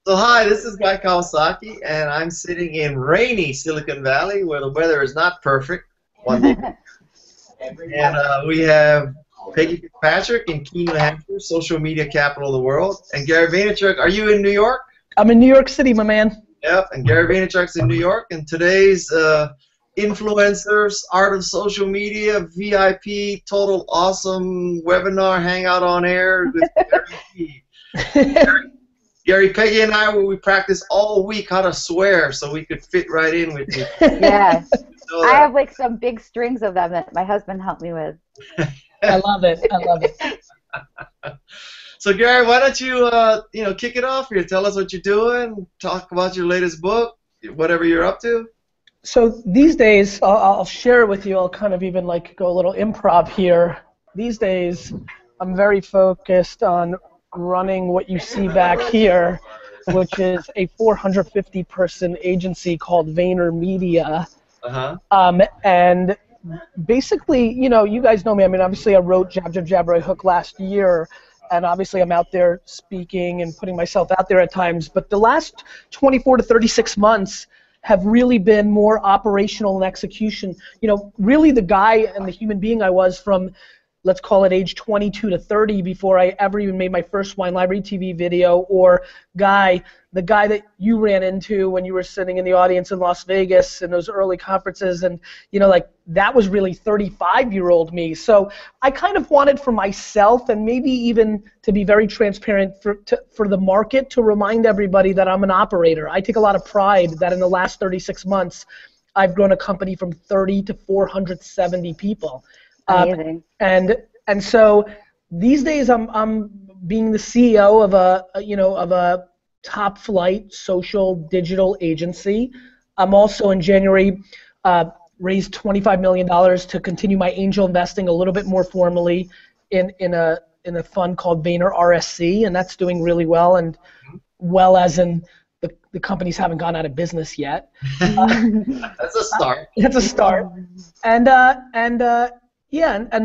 So hi, this is Guy Kawasaki, and I'm sitting in rainy Silicon Valley, where the weather is not perfect. One day, and we have Peggy Fitzpatrick in Keene, New Hampshire, social media capital of the world, and Gary Vaynerchuk. Are you in New York? I'm in New York City, my man. Yep, and Gary Vaynerchuk's in New York, and today's influencers, art of social media, VIP, total awesome webinar, hangout on air with Gary. Gary, Peggy, and we practiced all week how to swear so we could fit right in with you. Yeah. I have like some big strings of them that my husband helped me with. I love it. I love it. So Gary, why don't you kick it off here? Tell us what you're doing. Talk about your latest book, whatever you're up to. So these days, I'll share it with you. I'll kind of even like go a little improv here. These days, I'm very focused on running what you see back here, which is a 450-person agency called VaynerMedia. And basically, you guys know me. I mean, obviously, I wrote Jab, Jab, Jab, Right Hook last year, and obviously, I'm out there speaking and putting myself out there at times. But the last 24 to 36 months have really been more operational and execution. Really the guy and the human being I was from, let's call it age 22 to 30 before I ever even made my first Wine Library TV video, or the guy that you ran into when you were sitting in the audience in Las Vegas in those early conferences, and that was really 35-year-old me. So I kind of wanted for myself, and maybe even to be very transparent for the market, to remind everybody that I'm an operator. I take a lot of pride that in the last 36 months I've grown a company from 30 to 470 people. Amazing. And so these days I'm being the CEO of a top flight social digital agency. I'm also in January raised $25 million to continue my angel investing a little bit more formally in a fund called VaynerRSC, and that's doing really well, and well as in the companies haven't gone out of business yet. That's a start. That's a start. And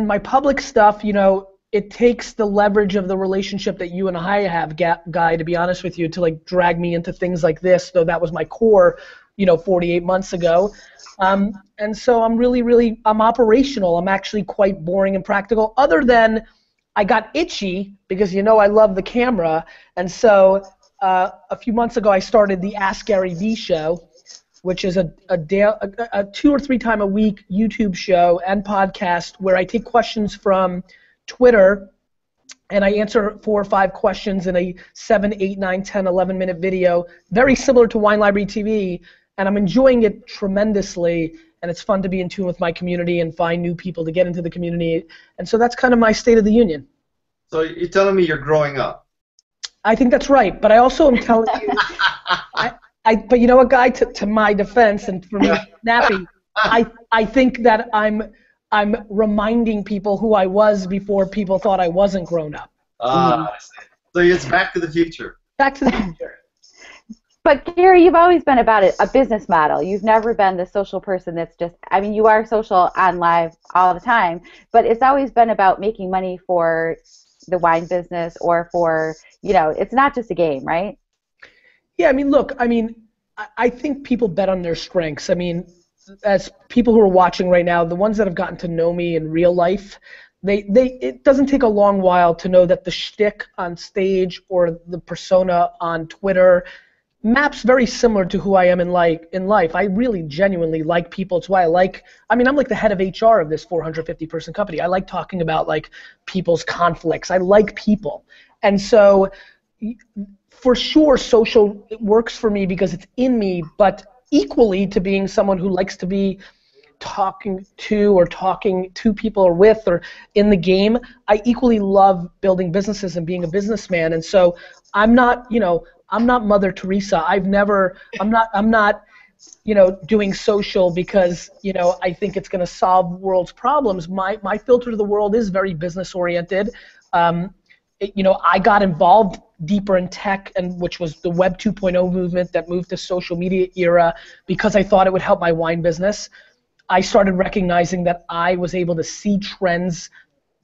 my public stuff, it takes the leverage of the relationship that you and I have, Guy, to be honest with you, to like drag me into things like this, though that was my core, 48 months ago. And so I'm operational. I'm actually quite boring and practical, other than I got itchy because I love the camera. And so a few months ago I started the Ask Gary V show, which is a 2 or 3 time a week YouTube show and podcast where I take questions from Twitter and I answer 4 or 5 questions in a 7, 8, 9, 10, 11 minute video, very similar to Wine Library TV, and I'm enjoying it tremendously, and it's fun to be in tune with my community and find new people to get into the community, and so that's kind of my state of the union. So you're telling me you're growing up? I think that's right, but I also am telling you, but you know what, Guy, to my defense, and for me, snappy, I think that I'm reminding people who I was before people thought I wasn't grown up. So it's back to the future. Back to the future. But Gary, you've always been about a business model. You've never been the social person that's just, you are social on live all the time, but it's always been about making money for the wine business or for, it's not just a game, right? Yeah, look, I think people bet on their strengths. As people who are watching right now, the ones that have gotten to know me in real life, it doesn't take a long while to know that the shtick on stage or the persona on Twitter maps very similar to who I am in life. I really genuinely like people. It's why I'm like the head of HR of this 450-person company. I like talking about people's conflicts. I like people. And so for sure social works for me because it's in me, but equally to being someone who likes to be talking to people or with or in the game, I equally love building businesses and being a businessman. And so I'm not Mother Teresa. I'm not doing social because I think it's going to solve the world's problems. My filter to the world is very business oriented. I got involved deeper in tech, and which was the Web 2.0 movement that moved to social media era, because I thought it would help my wine business. I started recognizing that I was able to see trends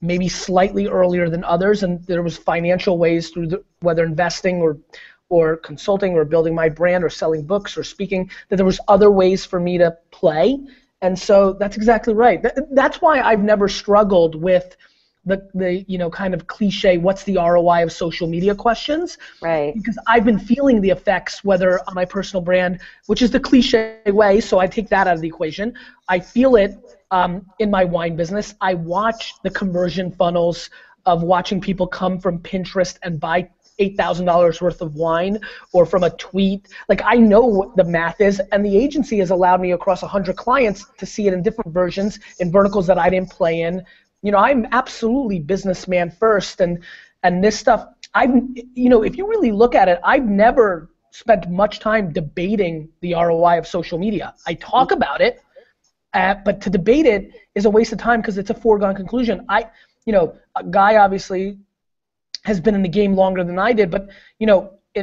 maybe slightly earlier than others, and there was financial ways through whether investing or consulting or building my brand or selling books or speaking, that there was other ways for me to play. And so that's exactly right. That's why I've never struggled with the kind of cliche, what's the ROI of social media questions? Right. Because I've been feeling the effects, whether on my personal brand, which is the cliche way, so I take that out of the equation. I feel it in my wine business. I watch the conversion funnels of watching people come from Pinterest and buy $8,000 worth of wine, or from a tweet. Like, I know what the math is, and the agency has allowed me across 100 clients to see it in different versions, in verticals that I didn't play in. I'm absolutely businessman first, and this stuff, if you really look at it, I've never spent much time debating the ROI of social media. I talk about it, but to debate it is a waste of time because it's a foregone conclusion. A guy obviously has been in the game longer than I did, but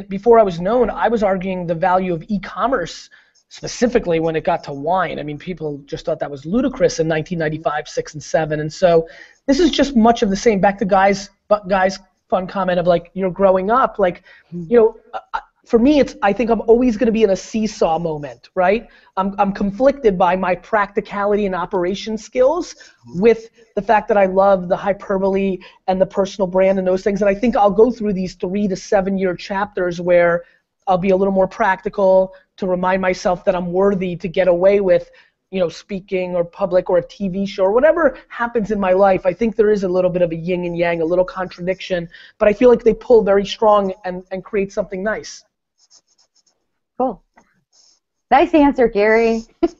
before I was known, I was arguing the value of e-commerce, specifically when it got to wine. I mean, people just thought that was ludicrous in 1995, 6, and 7. And so this is just much of the same. Back to guys' fun comment of, like, you're growing up. Like, for me, I think I'm always going to be in a seesaw moment, right? I'm conflicted by my practicality and operation skills with the fact that I love the hyperbole and the personal brand and those things. And I think I'll go through these 3 to 7 year chapters where I'll be a little more practical to remind myself that I'm worthy to get away with, speaking or public or a TV show or whatever happens in my life. I think there is a little bit of a yin and yang, a little contradiction, but I feel like they pull very strong and create something nice. Cool. Nice answer, Gary. So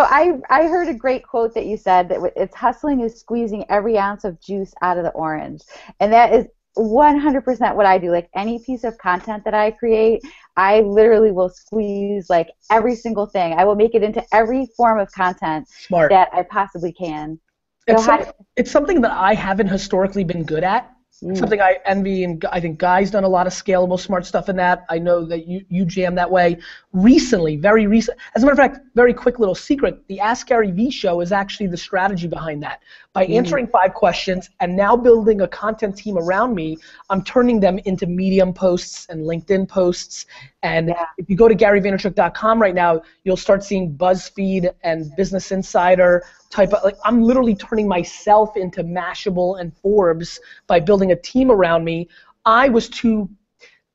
I heard a great quote that you said, that it's hustling is squeezing every ounce of juice out of the orange. And that is 100% what I do. Like, any piece of content that I create, I literally will squeeze, like, every single thing. I will make it into every form of content that I possibly can. It's something that I haven't historically been good at. It's something I envy, and I think Guy's done a lot of scalable, smart stuff in that. I know that you jam that way. Recently, very recent. As a matter of fact, very quick little secret, the Ask Gary V show is actually the strategy behind that. By answering 5 questions and now building a content team around me, I'm turning them into Medium posts and LinkedIn posts. And if you go to GaryVaynerchuk.com right now, you'll start seeing BuzzFeed and Business Insider type of, like, I'm literally turning myself into Mashable and Forbes by building a team around me. I was too,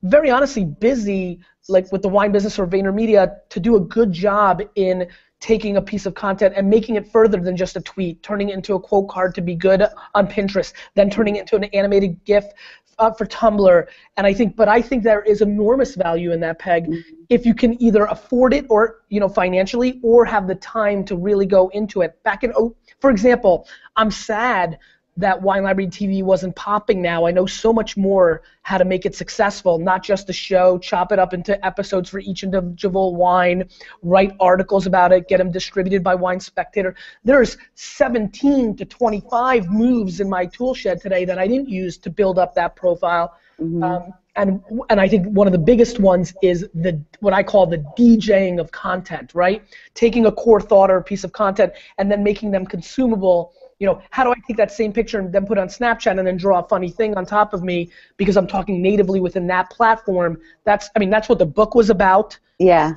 very honestly, busy, like with the wine business or VaynerMedia, to do a good job in taking a piece of content and making it further than just a tweet, turning it into a quote card to be good on Pinterest, then turning it into an animated GIF for Tumblr. And I think there is enormous value in that, Peg, if you can either afford it or, financially, or have the time to really go into it. For example, I'm sad that Wine Library TV wasn't popping now. I know so much more how to make it successful, not just a show, chop it up into episodes for each individual wine, write articles about it, get them distributed by Wine Spectator. There's 17 to 25 moves in my tool shed today that I didn't use to build up that profile. And I think one of the biggest ones is what I call the DJing of content, right? Taking a core thought or a piece of content and then making them consumable. How do I take that same picture and then put it on Snapchat and then draw a funny thing on top of me because I'm talking natively within that platform? That's what the book was about. Yeah.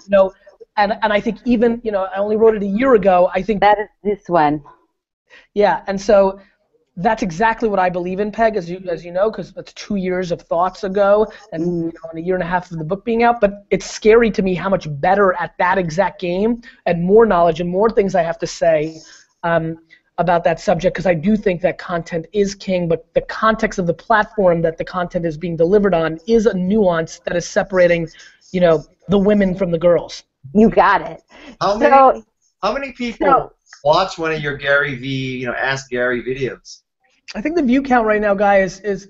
And I think even, I only wrote it a year ago. I think that is this one. Yeah, and so that's exactly what I believe in, Peg, as you know, because that's 2 years of thoughts ago and and a year and a half of the book being out. But it's scary to me how much better at that exact game and more knowledge and more things I have to say about that subject, because I do think that content is king, but the context of the platform that the content is being delivered on is a nuance that is separating, the women from the girls. You got it. How many people watch one of your Gary V, Ask Gary videos? I think the view count right now, Guy, is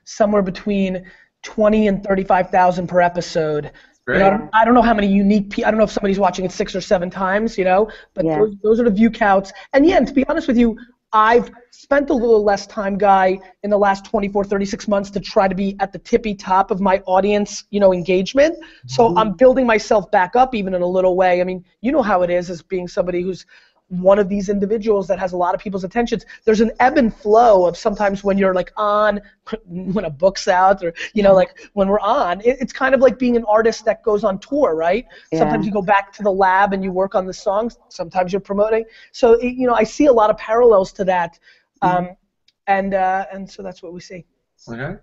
somewhere between 20 and 35,000 per episode. I don't know how many unique people, I don't know if somebody's watching it 6 or 7 times, but those are the view counts. And and to be honest with you, I've spent a little less time, Guy, in the last 24, 36 months to try to be at the tippy top of my audience, engagement. So I'm building myself back up even in a little way. I mean, you know how it is as being somebody who's one of these individuals that has a lot of people's attentions. There's an ebb and flow of sometimes when you're like on, when a book's out, or like when we're on, it's kind of like being an artist that goes on tour, right? Yeah. Sometimes you go back to the lab and you work on the songs. Sometimes you're promoting. So I see a lot of parallels to that, and so that's what we see. Okay.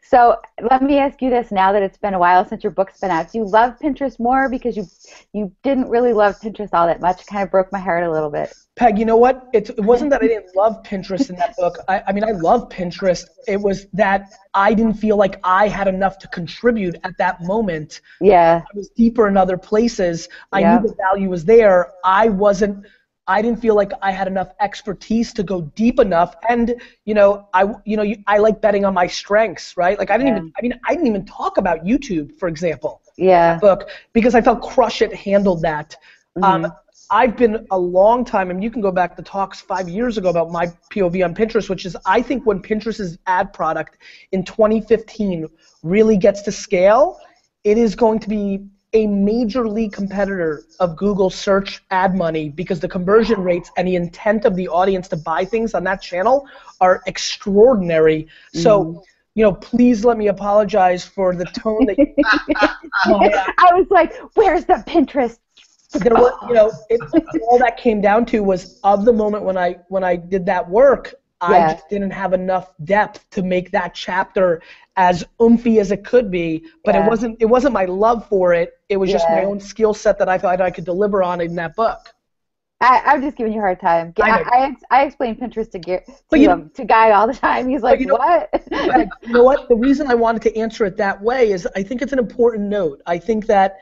So let me ask you this: now that it's been a while since your book's been out, do you love Pinterest more because you didn't really love Pinterest all that much? It kind of broke my heart a little bit. Peg, you know what? It wasn't that I didn't love Pinterest in that book. I mean, I love Pinterest. It was that I didn't feel like I had enough to contribute at that moment. Yeah. I was deeper in other places. I knew the value was there. I didn't feel like I had enough expertise to go deep enough, and I like betting on my strengths, right? Like I didn't even talk about YouTube, for example. Yeah. In that book, because I felt Crush It handled that. I've been a long time, and you can go back to talks 5 years ago about my POV on Pinterest, which is I think when Pinterest's ad product in 2015 really gets to scale, it is going to be a major league competitor of Google search ad money, because the conversion rates and the intent of the audience to buy things on that channel are extraordinary. So, please let me apologize for the tone that you I was like, where's the Pinterest? There was, all that came down to was of the moment when I did that work, I just didn't have enough depth to make that chapter as oomphy as it could be, but it wasn't my love for it. It was just my own skill set that I thought I could deliver on in that book. I'm just giving you a hard time. I explain Pinterest to Guy all the time. He's like, what? You know what? The reason I wanted to answer it that way is I think it's an important note. I think that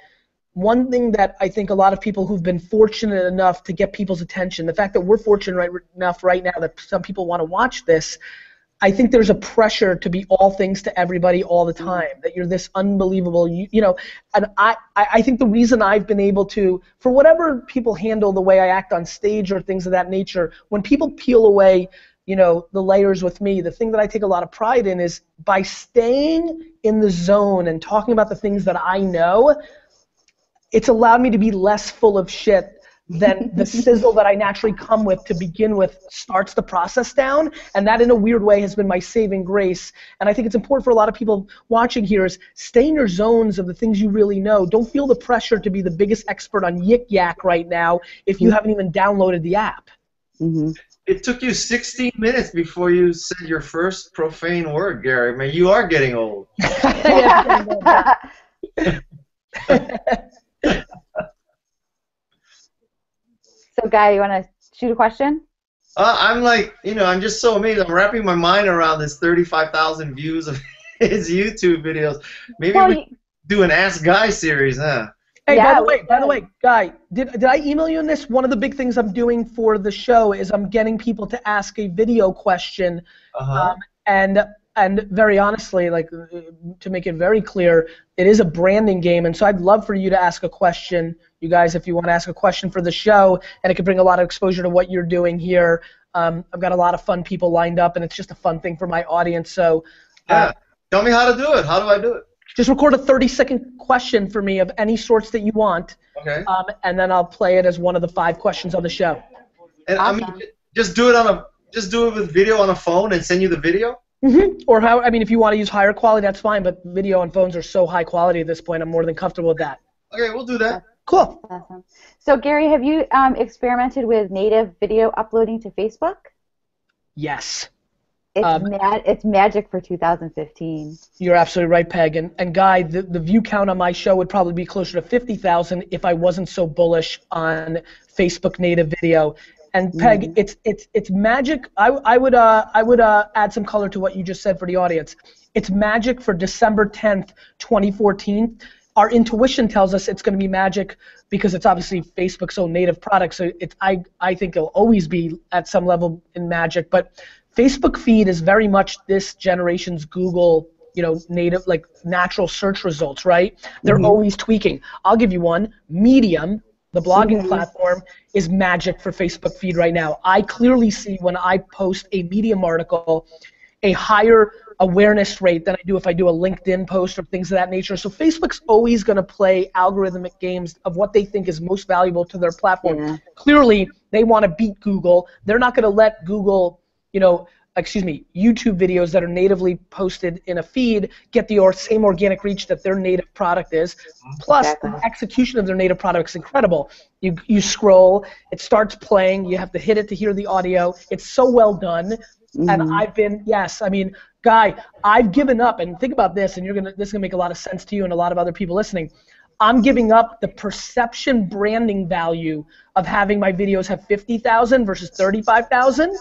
one thing that I think a lot of people who've been fortunate enough to get people's attention, the fact that we're fortunate enough right now that some people want to watch this, I think there's a pressure to be all things to everybody all the time, that you're this unbelievable, and I think the reason I've been able to, for whatever people handle the way I act on stage or things of that nature, when people peel away, the layers with me, the thing that I take a lot of pride in is by staying in the zone and talking about the things that I know, it's allowed me to be less full of shit than the sizzle that I naturally come with to begin with starts the process down, and that in a weird way has been my saving grace. And I think it's important for a lot of people watching here is stay in your zones of the things you really know. Don't feel the pressure to be the biggest expert on Yik Yak right now if you haven't even downloaded the app. It took you 16 minutes before you said your first profane word, Gary. I mean, you are getting old. So, Guy, you want to shoot a question? I'm like, I'm just so amazed. I'm wrapping my mind around this 35,000 views of his YouTube videos. Maybe we do an Ask Guy series, huh? Hey, by the way, Guy, did I email you on this? One of the big things I'm doing for the show is I'm getting people to ask a video question, and very honestly, like to make it very clear, it is a branding game, and so I'd love for you to ask a question, you guys, if you want to ask a question for the show, and it could bring a lot of exposure to what you're doing here. I've got a lot of fun people lined up, and it's just a fun thing for my audience. So, tell me how to do it. How do I do it? Just record a 30-second question for me of any sorts that you want, and then I'll play it as one of the 5 questions on the show. And awesome. Just do it with video on a phone and send you the video. Or if you want to use higher quality, that's fine. But video on phones are so high quality at this point, I'm more than comfortable with that. Okay, we'll do that. Cool. Awesome. So, Gary, have you experimented with native video uploading to Facebook? Yes. It's magic for 2015. You're absolutely right, Peg. And Guy, the view count on my show would probably be closer to 50,000 if I wasn't so bullish on Facebook native video. And Peg, it's magic. I would add some color to what you just said for the audience. It's magic for December 10th, 2014. Our intuition tells us it's going to be magic because it's obviously Facebook's own native product. So I think it'll always be at some level in magic. But Facebook feed is very much this generation's Google, native, like natural search results, right? They're always tweaking. I'll give you one. Medium, the blogging platform, is magic for Facebook feed right now. I clearly see when I post a Medium article, a higher awareness rate than I do if I do a LinkedIn post or things of that nature. So Facebook's always going to play algorithmic games of what they think is most valuable to their platform. Yeah. Clearly, they want to beat Google. They're not going to let Google, YouTube videos that are natively posted in a feed get the same organic reach that their native product is. Plus, Exactly. the execution of their native product is incredible. You scroll, it starts playing, you have to hit it to hear the audio. It's so well done. And Guy, I've given up, and think about this, and this is gonna make a lot of sense to you and a lot of other people listening. I'm giving up the perception branding value of having my videos have 50,000 versus 35,000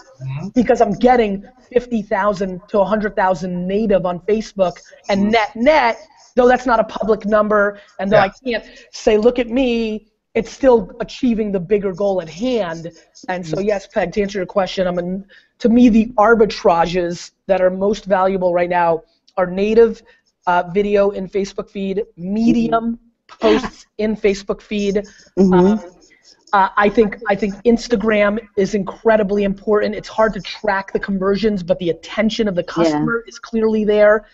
because I'm getting 50,000 to 100,000 native on Facebook, and net, though that's not a public number, and though I can't say, look at me, it's still achieving the bigger goal at hand. And so yes, Peg, to answer your question, to me, the arbitrages that are most valuable right now are native video in Facebook feed, medium posts in Facebook feed. I think Instagram is incredibly important. It's hard to track the conversions, but the attention of the customer is clearly there.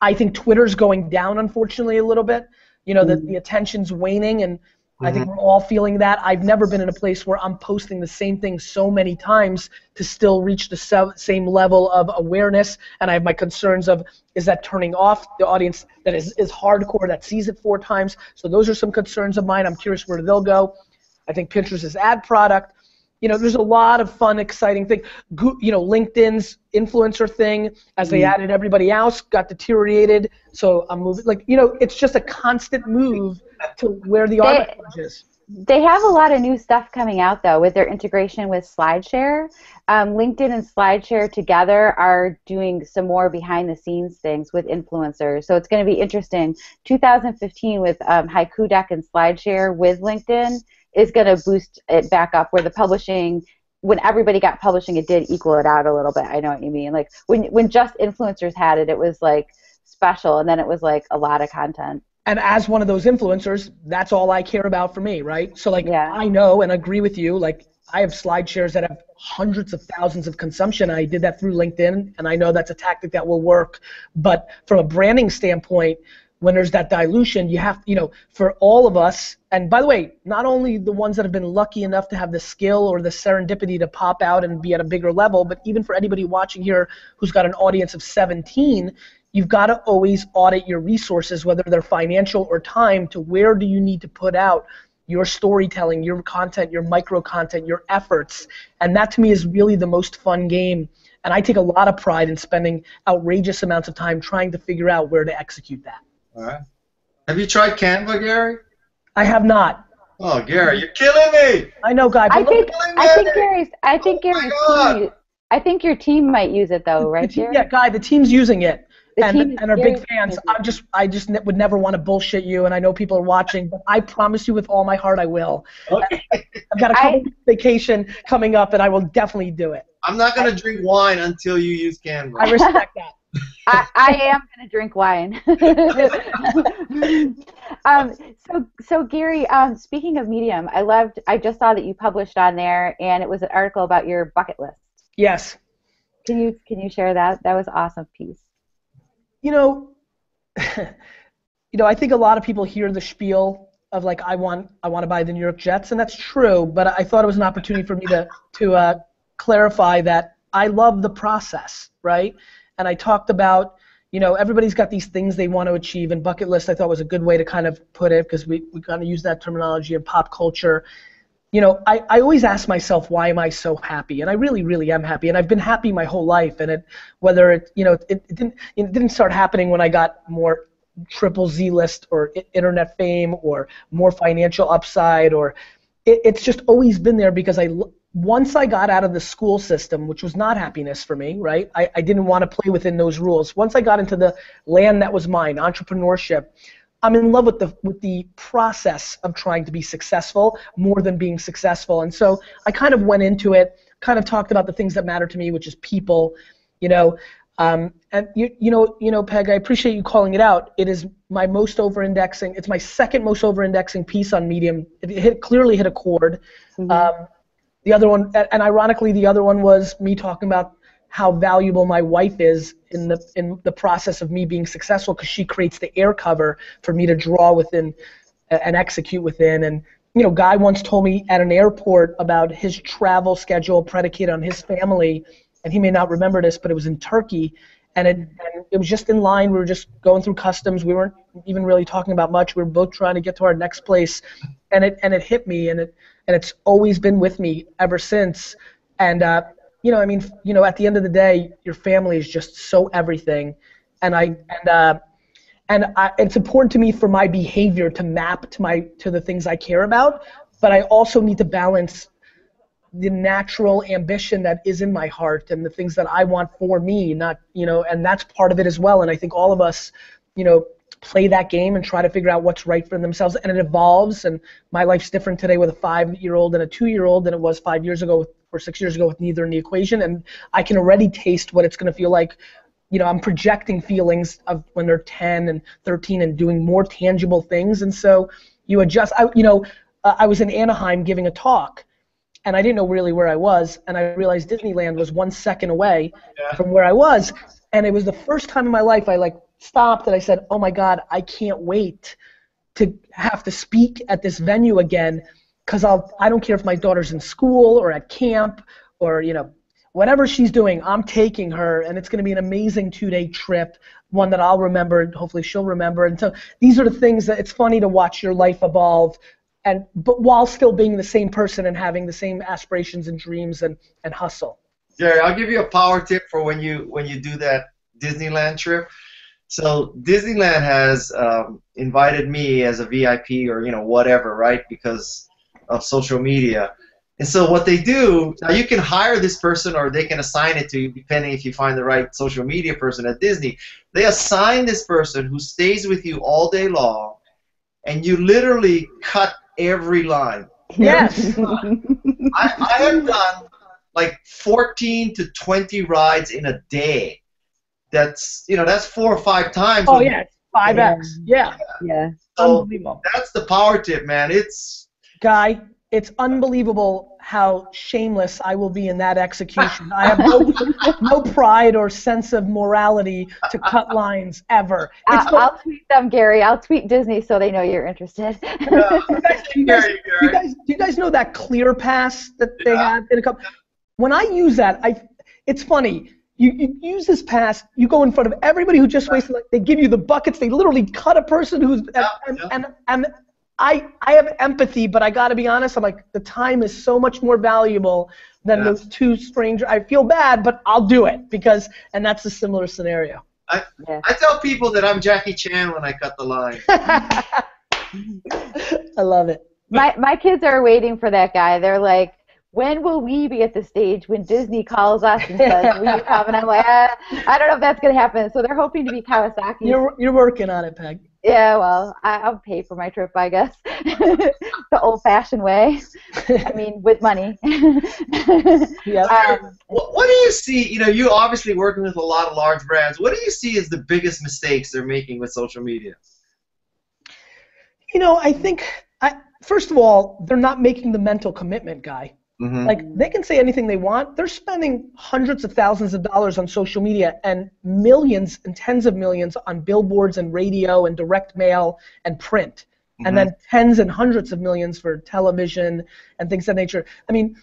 I think Twitter's going down, unfortunately, a little bit. The attention's waning, and I think we're all feeling that. I've never been in a place where I'm posting the same thing so many times to still reach the same level of awareness, and I have my concerns of, is that turning off the audience that is hardcore, that sees it 4 times? So those are some concerns of mine. I'm curious where they'll go. I think Pinterest is ad product. There's a lot of fun, exciting things. LinkedIn's influencer thing, as they added everybody else, got deteriorated. So I'm moving, it's just a constant move to where the arbitrage is. They have a lot of new stuff coming out, though, with their integration with SlideShare. LinkedIn and SlideShare together are doing some more behind-the-scenes things with influencers. So it's going to be interesting. 2015 with Haiku Deck and SlideShare with LinkedIn is going to boost it back up, where the publishing, when everybody got publishing, it did equal it out a little bit. I know what you mean. Like when just influencers had it, it was like special, and then it was like a lot of content. And as one of those influencers, that's all I care about for me, right? So I know and agree with you, I have slide shares that have hundreds of thousands of consumption. I did that through LinkedIn, and I know that's a tactic that will work. But from a branding standpoint, when there's that dilution, you have, for all of us, and by the way, not only the ones that have been lucky enough to have the skill or the serendipity to pop out and be at a bigger level, but even for anybody watching here who's got an audience of 17, you've got to always audit your resources, whether they're financial or time, to where do you need to put out your storytelling, your content, your micro content, your efforts. And that to me is really the most fun game. And I take a lot of pride in spending outrageous amounts of time trying to figure out where to execute that. All right. Have you tried Canva, Gary? I have not. Oh, Gary, you're killing me. I know, Guy. I think your team might use it, though, right, Gary? Yeah, Guy, the team's using it. And are big fans. Using I just would never want to bullshit you, and I know people are watching, but I promise you with all my heart I will. Okay. I've got a couple weeks vacation coming up, and I will definitely do it. I'm not going to drink wine until you use Canva. I respect that. I am going to drink wine. So Gary, speaking of Medium, I just saw that you published on there, and it was an article about your bucket list. Yes. Can you share that? That was an awesome piece. I think a lot of people hear the spiel of I want to buy the New York Jets, and that's true. But I thought it was an opportunity for me to clarify that I love the process, right? And I talked about, everybody's got these things they want to achieve, and bucket list I thought was a good way to kind of put it, because we kind of use that terminology in pop culture. I always ask myself, why am I so happy? And I really, really am happy, and I've been happy my whole life. And it didn't start happening when I got more triple Z list or internet fame or more financial upside, or it's just always been there because once I got out of the school system, which was not happiness for me, right? I didn't want to play within those rules. Once I got into the land that was mine, entrepreneurship, I'm in love with the process of trying to be successful more than being successful. And so I kind of went into it, kind of talked about the things that matter to me, which is people, and Peg, I appreciate you calling it out. It is my most over-indexing. It's my second most over-indexing piece on Medium. It clearly hit a chord. Mm-hmm. The other one, and ironically, the other one was me talking about how valuable my wife is in the process of me being successful, because she creates the air cover for me to draw within and execute within. And Guy once told me at an airport about his travel schedule predicated on his family, and he may not remember this, but it was in Turkey, and it was just in line. We were just going through customs. We weren't even really talking about much. We were both trying to get to our next place, and it hit me, and it's always been with me ever since. And at the end of the day, your family is just so everything, it's important to me for my behavior to map to the things I care about, but I also need to balance the natural ambition that is in my heart and the things that I want for me, not, and that's part of it as well. And I think all of us, play that game and try to figure out what's right for themselves, and it evolves. And my life's different today with a 5-year-old and a 2-year-old than it was 5 years ago or 6 years ago with neither in the equation. And I can already taste what it's going to feel like. I'm projecting feelings of when they're 10 and 13 and doing more tangible things. And so you adjust. I was in Anaheim giving a talk, and I didn't know really where I was, and I realized Disneyland was 1 second away from where I was. And it was the first time in my life I stopped and I said, oh my God, I can't wait to have to speak at this venue again, because I don't care if my daughter's in school or at camp or, whatever she's doing, I'm taking her, and it's going to be an amazing 2-day trip, one that I'll remember, and hopefully she'll remember. And so these are the things that it's funny to watch your life evolve, but while still being the same person and having the same aspirations and dreams and hustle. Jerry, I'll give you a power tip for when you do that Disneyland trip. So Disneyland has invited me as a VIP or whatever, right? Because of social media. And so what they do, now you can hire this person or they can assign it to you depending if you find the right social media person at Disney. They assign this person who stays with you all day long, and you literally cut every line. Yes. I have done 14 to 20 rides in a day. That's 4 or 5 times. Oh yeah, 5x. Yeah. So unbelievable. That's the power tip, man. Guy, it's unbelievable how shameless I will be in that execution. I have no pride or sense of morality to cut lines ever. I'll tweet them, Gary. I'll tweet Disney so they know you're interested. Do you guys know that Clear Pass that they have in a couple? When I use that, it's funny. You use this pass, you go in front of everybody who just wasted, they give you the buckets, they literally cut a person who's, and I have empathy, but I got to be honest, I'm like, the time is so much more valuable than those 2 strangers. I feel bad, but I'll do it and that's a similar scenario. I tell people that I'm Jackie Chan when I cut the line. I love it. My kids are waiting for that guy. They're like, when will we be at the stage when Disney calls us and says, will you come? And I'm like, I don't know if that's going to happen. So they're hoping to be Kawasaki. You're working on it, Peg. Yeah, well, I'll pay for my trip, I guess. The old-fashioned way. I mean, with money. Yeah. What do you see? You obviously working with a lot of large brands. What do you see as the biggest mistakes they're making with social media? I think, first of all, they're not making the mental commitment, Guy. Mm-hmm. They can say anything they want. They're spending hundreds of thousands of dollars on social media and millions and tens of millions on billboards and radio and direct mail and print. Mm-hmm. And then tens and hundreds of millions for television and things of that nature. I mean,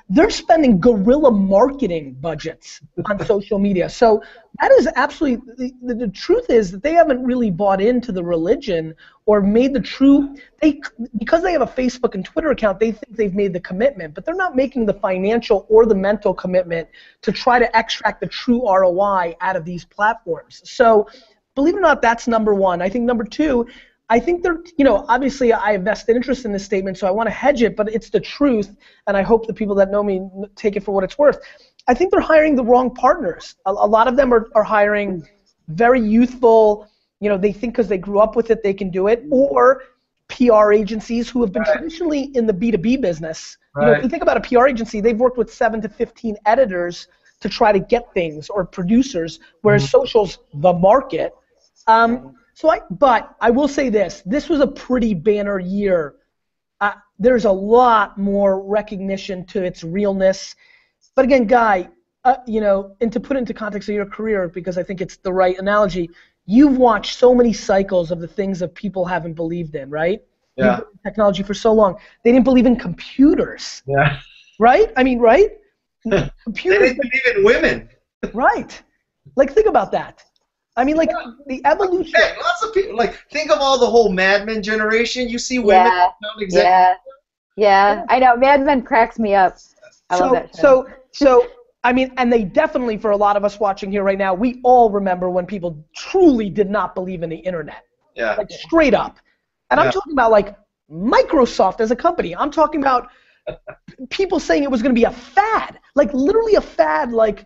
they're spending guerrilla marketing budgets on social media. So that is absolutely, the truth is that they haven't really bought into the religion or made the true, because they have a Facebook and Twitter account, they think they've made the commitment, but they're not making the financial or the mental commitment to try to extract the true ROI out of these platforms. So believe it or not, that's number one. I think number two, I think they're, obviously I have vested interest in this statement, so I want to hedge it, but it's the truth, and I hope the people that know me take it for what it's worth. I think they're hiring the wrong partners. A lot of them are hiring very youthful, they think because they grew up with it, they can do it, or PR agencies who have been traditionally in the B2B business. Right. If you think about a PR agency, they've worked with 7 to 15 editors to try to get things, or producers, whereas social's the market. But I will say this was a pretty banner year. There's a lot more recognition to its realness. But again, Guy, you know, and to put into context of your career, because I think it's the right analogy, you've watched so many cycles of the things that people haven't believed in, right? Yeah. You've been in technology for so long. They didn't believe in computers. Yeah. Right? I mean, right? They Computers. didn't believe in women. Right. Like, think about that. I mean, like, the evolution. Hey, lots of people, like, think of all the whole Mad Men generation. You see women become executives. Yeah. I know. Mad Men cracks me up. I love that show. So, I mean, and they definitely, for a lot of us watching here right now, we all remember when people truly did not believe in the internet. Yeah. Like, straight up. And I'm talking about, like, Microsoft as a company. I'm talking about people saying it was going to be a fad. Like, literally a fad, like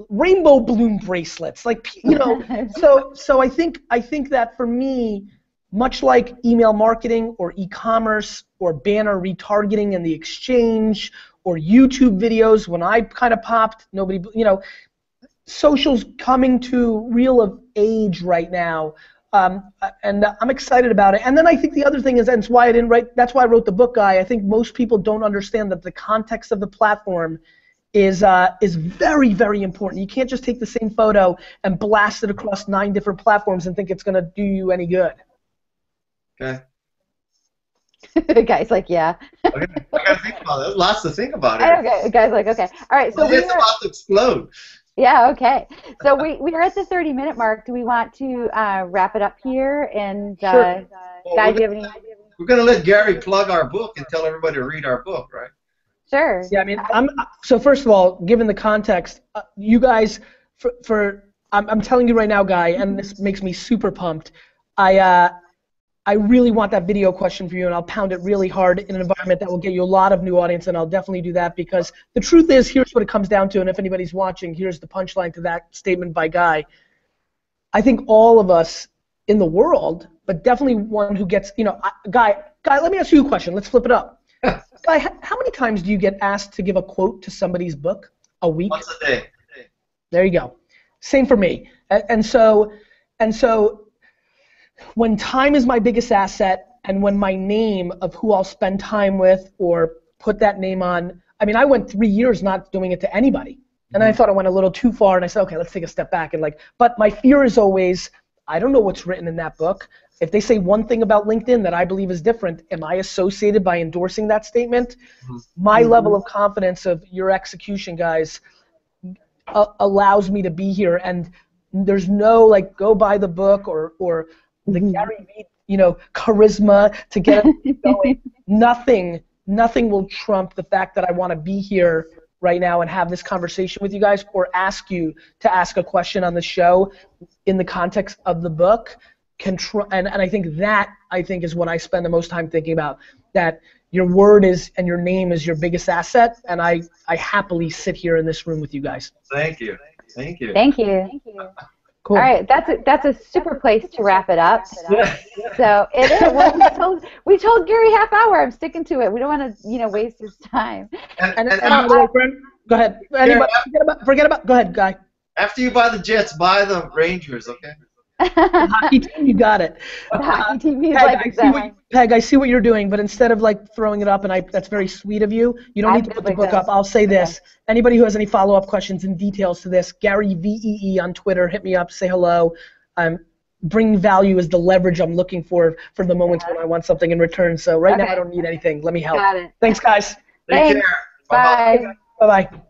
rainbow balloon bracelets, like, you know. so I think that for me, much like email marketing or e-commerce or banner retargeting and the exchange or YouTube videos, when I kind of popped, nobody, you know, social's coming to real of age right now. And I'm excited about it. And then I think the other thing is, and it's why I didn't write, that's why I wrote the book, Guy. I think most people don't understand that the context of the platform is very, very important. You can't just take the same photo and blast it across 9 different platforms and think it's going to do you any good. Okay. The guy's like, yeah. Okay. I gotta think about it. There's lots to think about it. Okay. The guy's like, okay. All right. So It's about to explode. Yeah, okay. So we are at the 30-minute mark. Do we want to wrap it up here? And Sure. Guy, do you have any? We're going to let Gary plug our book and tell everybody to read our book, right? Sure. Yeah, I mean, so first of all, given the context, you guys, I'm telling you right now, Guy, and this makes me super pumped. I really want that video question for you, and I'll pound it really hard in an environment that will get you a lot of new audience, and I'll definitely do that, because the truth is, here's what it comes down to, and if anybody's watching, here's the punchline to that statement by Guy. I think all of us in the world, but definitely one who gets, you know, Guy, let me ask you a question. Let's flip it up. Guy, how many times do you get asked to give a quote to somebody's book a week? Once a day. There you go. Same for me. And so when time is my biggest asset, and when my name of who I'll spend time with or put that name on, I mean, I went 3 years not doing it to anybody. And I thought I went a little too far, and I said, okay, let's take a step back. And like, but my fear is always, I don't know what's written in that book. If they say one thing about LinkedIn that I believe is different, am I associated by endorsing that statement? My level of confidence of your execution, guys, allows me to be here. And there's no, like, go buy the book or the Gary Vee, you know, charisma to get it going. Nothing will trump the fact that I want to be here right now and have this conversation with you guys, or ask you to ask a question on the show in the context of the book. And I think is what I spend the most time thinking about, that your word is and your name is your biggest asset, and I happily sit here in this room with you guys. Thank you. Thank you. Thank you. Cool. All right, that's a super place to wrap it up. Yeah. So it is. Well, we told Gary half hour. I'm sticking to it. We don't want to, waste his time. And go ahead. Anybody, forget about. Go ahead, Guy. After you buy the Jets, buy the Rangers, okay? Hockey team, you got it. Hockey team is Peg, I see what you're doing, but instead of like throwing it up, and that's very sweet of you. You don't need to put the book up. I'll say this. Anybody who has any follow-up questions and details to this, Gary VEE on Twitter, hit me up, say hello. Bring value is the leverage I'm looking for the moments when I want something in return. So now I don't need anything. Let me help. Got it. Thanks, guys. Take care. Bye. Bye-bye.